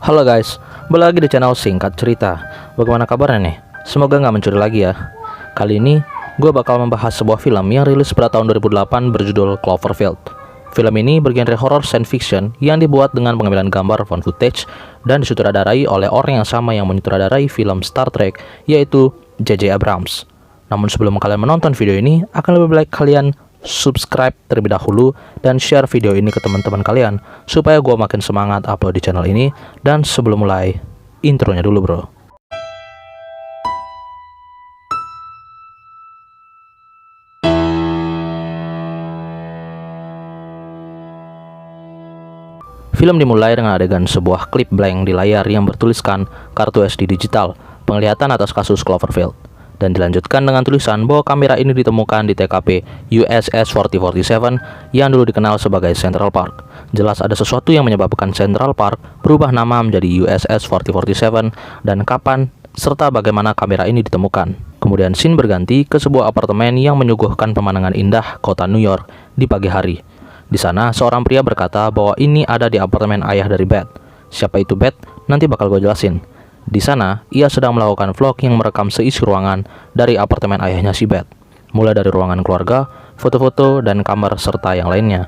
Halo guys, kembali lagi di channel Singkat Cerita. Bagaimana kabarnya nih? Semoga nggak mencuri lagi ya. Kali ini, gue bakal membahas sebuah film yang rilis pada tahun 2008 berjudul Cloverfield. Film ini bergenre horror science fiction yang dibuat dengan pengambilan gambar found footage dan disutradarai oleh orang yang sama yang menyutradarai film Star Trek, yaitu J.J. Abrams. Namun sebelum kalian menonton video ini, akan lebih baik kalian subscribe terlebih dahulu dan share video ini ke teman-teman kalian supaya gue makin semangat upload di channel ini. Dan sebelum mulai, intronya dulu bro. Film dimulai dengan adegan sebuah klip blank di layar yang bertuliskan kartu SD digital, penglihatan atas kasus Cloverfield. Dan dilanjutkan dengan tulisan bahwa kamera ini ditemukan di TKP USS 4047 yang dulu dikenal sebagai Central Park. Jelas ada sesuatu yang menyebabkan Central Park berubah nama menjadi USS 4047 dan kapan serta bagaimana kamera ini ditemukan. Kemudian scene berganti ke sebuah apartemen yang menyuguhkan pemandangan indah kota New York di pagi hari. Di sana seorang pria berkata bahwa ini ada di apartemen ayah dari Beth. Siapa itu Beth? Nanti bakal gue jelasin. Di sana, ia sedang melakukan vlog yang merekam seisi ruangan dari apartemen ayahnya si Beth, mulai dari ruangan keluarga, foto-foto, dan kamar serta yang lainnya.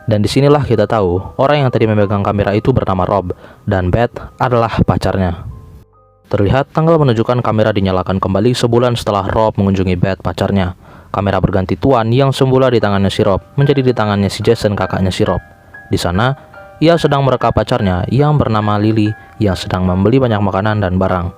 Dan disinilah kita tahu, orang yang tadi memegang kamera itu bernama Rob, dan Beth adalah pacarnya. Terlihat tanggal menunjukkan kamera dinyalakan kembali sebulan setelah Rob mengunjungi Beth pacarnya. Kamera berganti tuan yang semula di tangannya si Rob, menjadi di tangannya si Jason kakaknya si Rob. Di sana, ia sedang merekam pacarnya yang bernama Lily yang sedang membeli banyak makanan dan barang.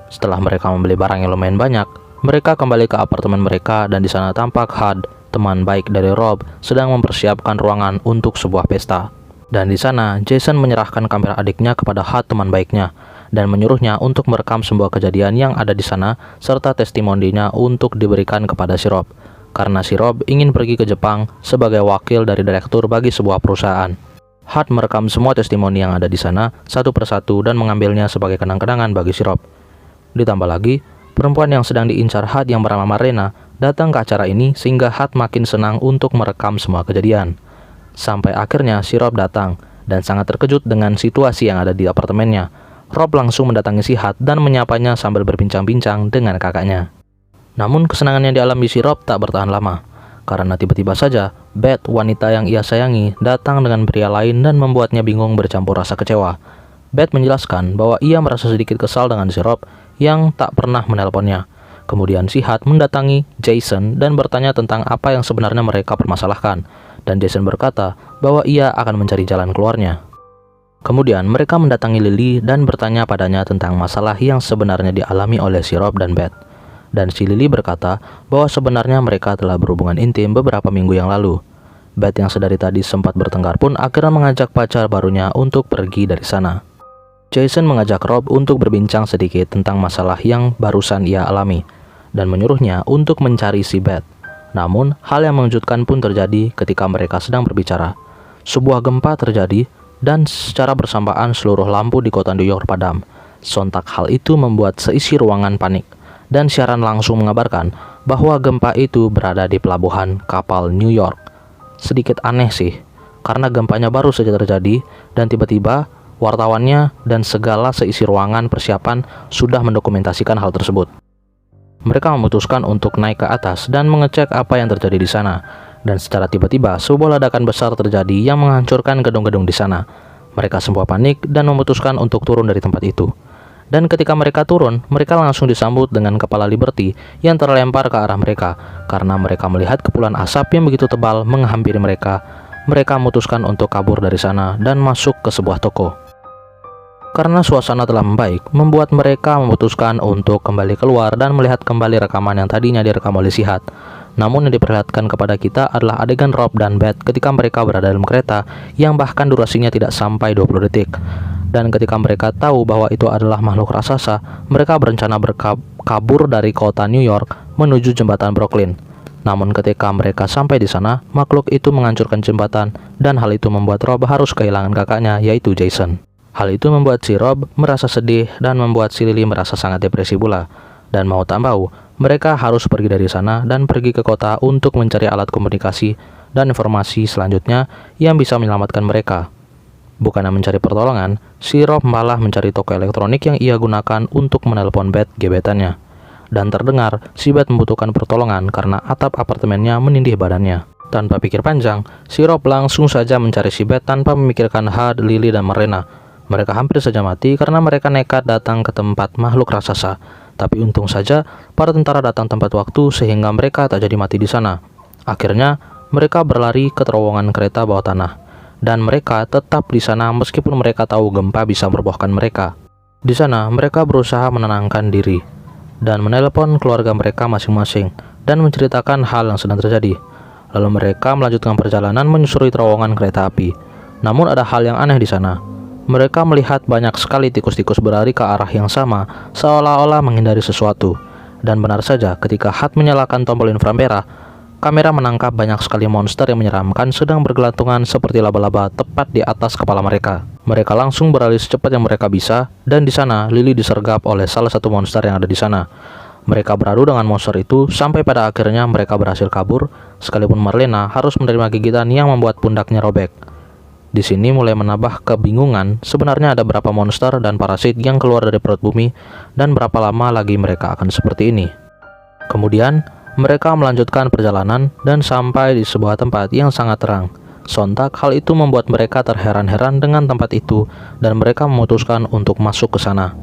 Setelah mereka membeli barang yang lumayan banyak, mereka kembali ke apartemen mereka dan di sana tampak Hud, teman baik dari Rob, sedang mempersiapkan ruangan untuk sebuah pesta. Dan di sana, Jason menyerahkan kamera adiknya kepada Hud, teman baiknya, dan menyuruhnya untuk merekam sebuah kejadian yang ada di sana serta testimoninya untuk diberikan kepada si Rob. Karena si Rob ingin pergi ke Jepang sebagai wakil dari direktur bagi sebuah perusahaan. Hud merekam semua testimoni yang ada di sana satu persatu dan mengambilnya sebagai kenang-kenangan bagi si Rob. Ditambah lagi, perempuan yang sedang diincar Hud yang bernama Marina datang ke acara ini sehingga Hud makin senang untuk merekam semua kejadian. Sampai akhirnya si Rob datang dan sangat terkejut dengan situasi yang ada di apartemennya. Rob langsung mendatangi si Hud dan menyapanya sambil berbincang-bincang dengan kakaknya. Namun kesenangan yang dialami si Rob tak bertahan lama, karena tiba-tiba saja Beth, wanita yang ia sayangi, datang dengan pria lain dan membuatnya bingung bercampur rasa kecewa. Beth menjelaskan bahwa ia merasa sedikit kesal dengan si Rob yang tak pernah menelponnya. Kemudian si Hud mendatangi Jason dan bertanya tentang apa yang sebenarnya mereka permasalahkan. Dan Jason berkata bahwa ia akan mencari jalan keluarnya. Kemudian mereka mendatangi Lily dan bertanya padanya tentang masalah yang sebenarnya dialami oleh si Rob dan Beth. Dan si Lily berkata bahwa sebenarnya mereka telah berhubungan intim beberapa minggu yang lalu. Beth yang sedari tadi sempat bertengkar pun akhirnya mengajak pacar barunya untuk pergi dari sana. Jason mengajak Rob untuk berbincang sedikit tentang masalah yang barusan ia alami dan menyuruhnya untuk mencari si Beth. Namun, hal yang mengejutkan pun terjadi ketika mereka sedang berbicara. Sebuah gempa terjadi dan secara bersamaan seluruh lampu di kota New York padam. Sontak hal itu membuat seisi ruangan panik. Dan siaran langsung mengabarkan bahwa gempa itu berada di pelabuhan kapal New York. Sedikit aneh sih, karena gempanya baru saja terjadi dan tiba-tiba wartawannya dan segala seisi ruangan persiapan sudah mendokumentasikan hal tersebut. Mereka memutuskan untuk naik ke atas dan mengecek apa yang terjadi di sana. Dan secara tiba-tiba sebuah ledakan besar terjadi yang menghancurkan gedung-gedung di sana. Mereka semua panik dan memutuskan untuk turun dari tempat itu. Dan ketika mereka turun, mereka langsung disambut dengan kepala Liberty yang terlempar ke arah mereka. Karena mereka melihat kepulan asap yang begitu tebal menghampiri mereka, mereka memutuskan untuk kabur dari sana dan masuk ke sebuah toko. Karena suasana telah membaik, membuat mereka memutuskan untuk kembali keluar dan melihat kembali rekaman yang tadinya direkam oleh si Hud. Namun yang diperlihatkan kepada kita adalah adegan Rob dan Beth ketika mereka berada dalam kereta yang bahkan durasinya tidak sampai 20 detik. Dan ketika mereka tahu bahwa itu adalah makhluk raksasa, mereka berencana kabur dari kota New York menuju jembatan Brooklyn. Namun ketika mereka sampai di sana, makhluk itu menghancurkan jembatan dan hal itu membuat Rob harus kehilangan kakaknya, yaitu Jason. Hal itu membuat si Rob merasa sedih dan membuat si Lily merasa sangat depresi pula. Dan mau tak mau, mereka harus pergi dari sana dan pergi ke kota untuk mencari alat komunikasi dan informasi selanjutnya yang bisa menyelamatkan mereka. Bukannya mencari pertolongan, si Rob malah mencari toko elektronik yang ia gunakan untuk menelpon Beth, gebetannya. Dan terdengar, si Beth membutuhkan pertolongan karena atap apartemennya menindih badannya. Tanpa pikir panjang, si Rob langsung saja mencari si Beth tanpa memikirkan Hud, Lily, dan Marlena. Mereka hampir saja mati karena mereka nekat datang ke tempat makhluk raksasa. Tapi untung saja, para tentara datang tepat waktu sehingga mereka tak jadi mati di sana. Akhirnya, mereka berlari ke terowongan kereta bawah tanah. Dan mereka tetap di sana meskipun mereka tahu gempa bisa merobohkan mereka. Di sana, mereka berusaha menenangkan diri dan menelpon keluarga mereka masing-masing dan menceritakan hal yang sedang terjadi. Lalu mereka melanjutkan perjalanan menyusuri terowongan kereta api. Namun ada hal yang aneh di sana. Mereka melihat banyak sekali tikus-tikus berlari ke arah yang sama, seolah-olah menghindari sesuatu. Dan benar saja, ketika Hud menyalakan tombol inframerah, kamera menangkap banyak sekali monster yang menyeramkan sedang bergelantungan seperti laba-laba tepat di atas kepala mereka. Mereka langsung berlari secepat yang mereka bisa, dan di sana Lily disergap oleh salah satu monster yang ada di sana. Mereka beradu dengan monster itu sampai pada akhirnya mereka berhasil kabur, sekalipun Marlena harus menerima gigitan yang membuat pundaknya robek. Di sini mulai menambah kebingungan, sebenarnya ada berapa monster dan parasit yang keluar dari perut bumi dan berapa lama lagi mereka akan seperti ini. Kemudian, mereka melanjutkan perjalanan dan sampai di sebuah tempat yang sangat terang. Sontak hal itu membuat mereka terheran-heran dengan tempat itu dan mereka memutuskan untuk masuk ke sana.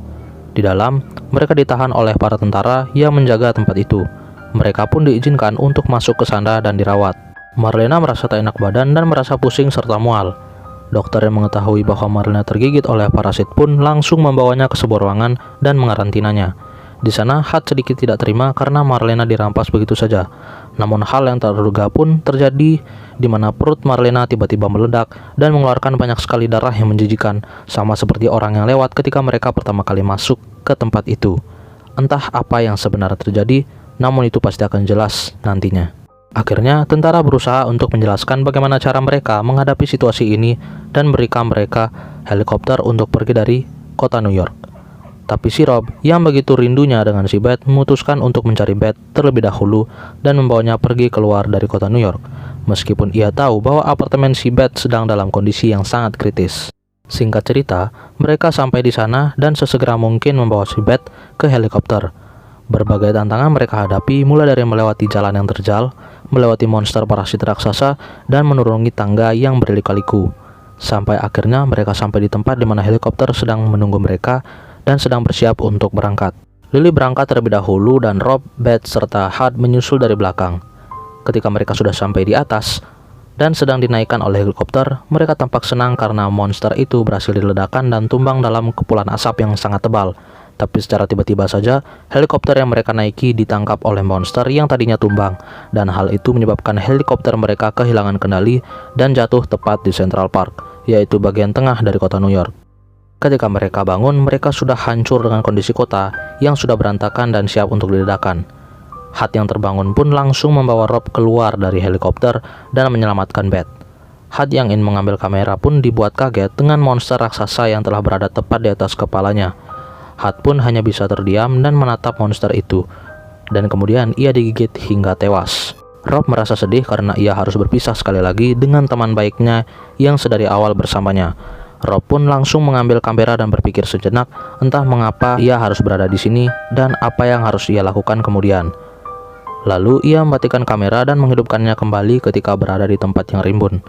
Di dalam, mereka ditahan oleh para tentara yang menjaga tempat itu. Mereka pun diizinkan untuk masuk ke sana dan dirawat. Marlena merasa tak enak badan dan merasa pusing serta mual. Dokter yang mengetahui bahwa Marlena tergigit oleh parasit pun langsung membawanya ke sebuah ruangan dan mengarantinanya. Di sana, Hud sedikit tidak terima karena Marlena dirampas begitu saja. Namun hal yang tak terduga pun terjadi di mana perut Marlena tiba-tiba meledak dan mengeluarkan banyak sekali darah yang menjijikan, sama seperti orang yang lewat ketika mereka pertama kali masuk ke tempat itu. Entah apa yang sebenarnya terjadi, namun itu pasti akan jelas nantinya. Akhirnya, tentara berusaha untuk menjelaskan bagaimana cara mereka menghadapi situasi ini dan berikan mereka helikopter untuk pergi dari kota New York. Tapi si Rob yang begitu rindunya dengan si Beth memutuskan untuk mencari Beth terlebih dahulu dan membawanya pergi keluar dari kota New York, meskipun ia tahu bahwa apartemen si Beth sedang dalam kondisi yang sangat kritis. Singkat cerita, mereka sampai di sana dan sesegera mungkin membawa si Beth ke helikopter. Berbagai tantangan mereka hadapi, mulai dari melewati jalan yang terjal, melewati monster parasit raksasa, dan menuruni tangga yang berliku-liku. Sampai akhirnya mereka sampai di tempat di mana helikopter sedang menunggu mereka dan sedang bersiap untuk berangkat. Lily berangkat terlebih dahulu dan Rob, Beth, serta Hud menyusul dari belakang. Ketika mereka sudah sampai di atas dan sedang dinaikkan oleh helikopter, mereka tampak senang karena monster itu berhasil diledakkan dan tumbang dalam kepulan asap yang sangat tebal. Tapi secara tiba-tiba saja, helikopter yang mereka naiki ditangkap oleh monster yang tadinya tumbang, dan hal itu menyebabkan helikopter mereka kehilangan kendali dan jatuh tepat di Central Park, yaitu bagian tengah dari kota New York. Ketika mereka bangun, mereka sudah hancur dengan kondisi kota yang sudah berantakan dan siap untuk diledakkan. Hud yang terbangun pun langsung membawa Rob keluar dari helikopter dan menyelamatkan Beth. Hud yang ingin mengambil kamera pun dibuat kaget dengan monster raksasa yang telah berada tepat di atas kepalanya. Hud pun hanya bisa terdiam dan menatap monster itu, dan kemudian ia digigit hingga tewas. Rob merasa sedih karena ia harus berpisah sekali lagi dengan teman baiknya yang sedari awal bersamanya. Rob pun langsung mengambil kamera dan berpikir sejenak entah mengapa ia harus berada di sini dan apa yang harus ia lakukan kemudian. Lalu ia mematikan kamera dan menghidupkannya kembali ketika berada di tempat yang rimbun.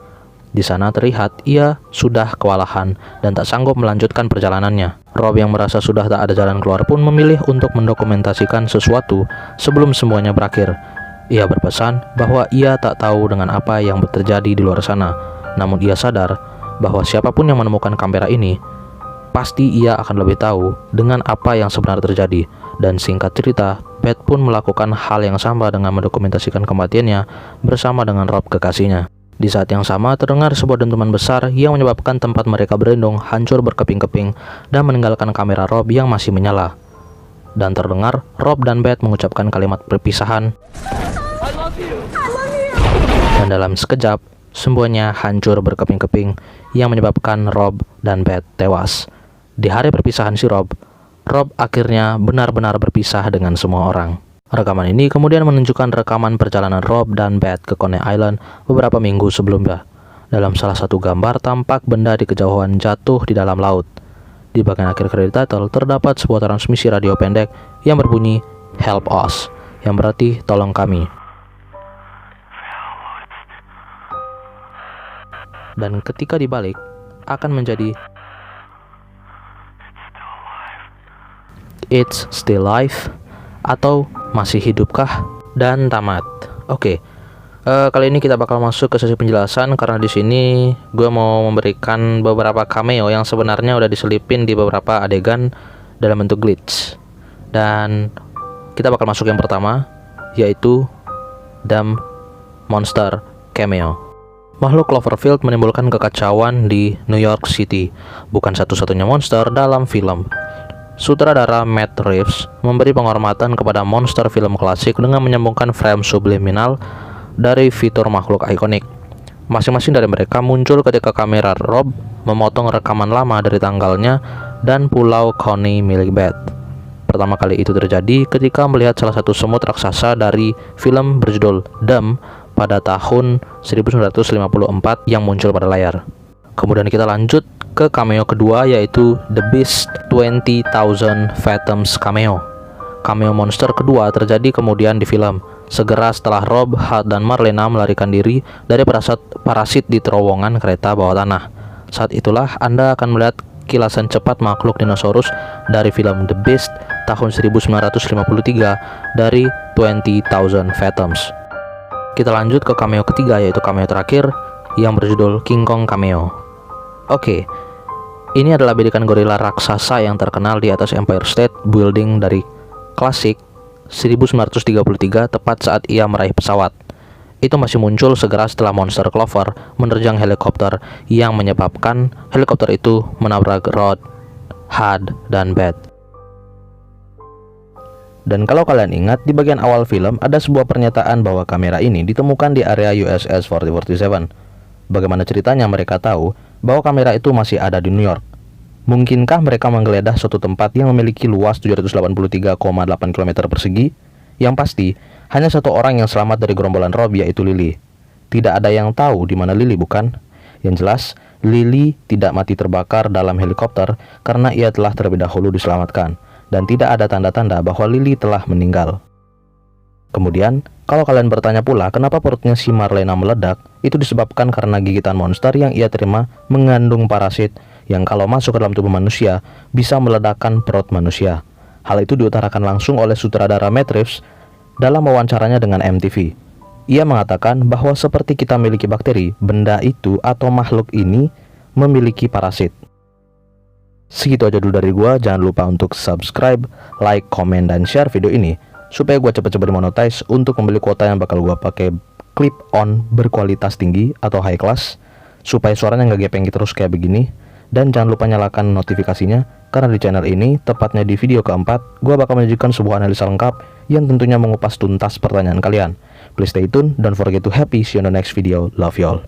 Di sana terlihat ia sudah kewalahan dan tak sanggup melanjutkan perjalanannya. Rob yang merasa sudah tak ada jalan keluar pun memilih untuk mendokumentasikan sesuatu sebelum semuanya berakhir. Ia berpesan bahwa ia tak tahu dengan apa yang terjadi di luar sana, namun ia sadar bahwa siapapun yang menemukan kamera ini, pasti ia akan lebih tahu dengan apa yang sebenarnya terjadi. Dan singkat cerita, Beth pun melakukan hal yang sama dengan mendokumentasikan kematiannya bersama dengan Rob kekasihnya. Di saat yang sama terdengar sebuah dentuman besar yang menyebabkan tempat mereka berlindung hancur berkeping-keping dan meninggalkan kamera Rob yang masih menyala. Dan terdengar Rob dan Beth mengucapkan kalimat perpisahan. Dan dalam sekejap, semuanya hancur berkeping-keping yang menyebabkan Rob dan Beth tewas. Di hari perpisahan si Rob akhirnya benar-benar berpisah dengan semua orang. Rekaman ini kemudian menunjukkan rekaman perjalanan Rob dan Beth ke Coney Island beberapa minggu sebelumnya. Dalam salah satu gambar, tampak benda di kejauhan jatuh di dalam laut. Di bagian akhir kredit title, terdapat sebuah transmisi radio pendek yang berbunyi "Help Us", yang berarti tolong kami. Dan ketika dibalik, akan menjadi "It's Still Live" atau "Masih Hidupkah?" dan tamat. Oke. Kali ini kita bakal masuk ke sesi penjelasan karena di sini gue mau memberikan beberapa cameo yang sebenarnya udah diselipin di beberapa adegan dalam bentuk glitch. Dan kita bakal masuk yang pertama, yaitu Dumb Monster cameo. Makhluk Cloverfield menimbulkan kekacauan di New York City, bukan satu-satunya monster dalam film. Sutradara Matt Reeves memberi penghormatan kepada monster film klasik dengan menyambungkan frame subliminal dari fitur makhluk ikonik. Masing-masing dari mereka muncul ketika kamera Rob memotong rekaman lama dari tanggalnya dan Pulau Coney milik Beth. Pertama kali itu terjadi ketika melihat salah satu semut raksasa dari film berjudul Dumb pada tahun 1954 yang muncul pada layar. Kemudian kita lanjut ke cameo kedua, yaitu The Beast 20,000 Fathoms cameo. Cameo monster kedua terjadi kemudian di film, segera setelah Rob, Hart, dan Marlena melarikan diri dari parasit di terowongan kereta bawah tanah. Saat itulah Anda akan melihat kilasan cepat makhluk dinosaurus dari film The Beast tahun 1953 dari 20,000 Fathoms. Kita lanjut ke cameo ketiga, yaitu cameo terakhir yang berjudul King Kong cameo. Oke, ini adalah bidikan gorila raksasa yang terkenal di atas Empire State Building dari klasik 1933, tepat saat ia meraih pesawat. Itu masih muncul segera setelah monster Clover menerjang helikopter yang menyebabkan helikopter itu menabrak Rod, Had, dan Beth. Dan kalau kalian ingat, di bagian awal film ada sebuah pernyataan bahwa kamera ini ditemukan di area USS 4047. Bagaimana ceritanya mereka tahu bahwa kamera itu masih ada di New York? Mungkinkah mereka menggeledah suatu tempat yang memiliki luas 783,8 km persegi? Yang pasti, hanya satu orang yang selamat dari gerombolan Rob, yaitu Lily. Tidak ada yang tahu di mana Lily, bukan? Yang jelas, Lily tidak mati terbakar dalam helikopter karena ia telah terlebih dahulu diselamatkan, dan tidak ada tanda-tanda bahwa Lily telah meninggal. Kemudian, kalau kalian bertanya pula kenapa perutnya si Marlena meledak, itu disebabkan karena gigitan monster yang ia terima mengandung parasit yang kalau masuk ke dalam tubuh manusia bisa meledakkan perut manusia. Hal itu diutarakan langsung oleh sutradara Matt Reeves dalam wawancaranya dengan MTV. Ia mengatakan bahwa seperti kita memiliki bakteri, benda itu atau makhluk ini memiliki parasit. Segitu aja dulu dari gua. Jangan lupa untuk subscribe, like, komen, dan share video ini supaya gua cepet-cepet monetize untuk membeli kuota yang bakal gua pakai clip on berkualitas tinggi atau high class supaya suaranya nggak gepeng terus kayak begini. Dan jangan lupa nyalakan notifikasinya, karena di channel ini, tepatnya di video keempat, gue bakal menyajikan sebuah analisa lengkap yang tentunya mengupas tuntas pertanyaan kalian. Please stay tune, don't forget to happy, see you on the next video, love y'all.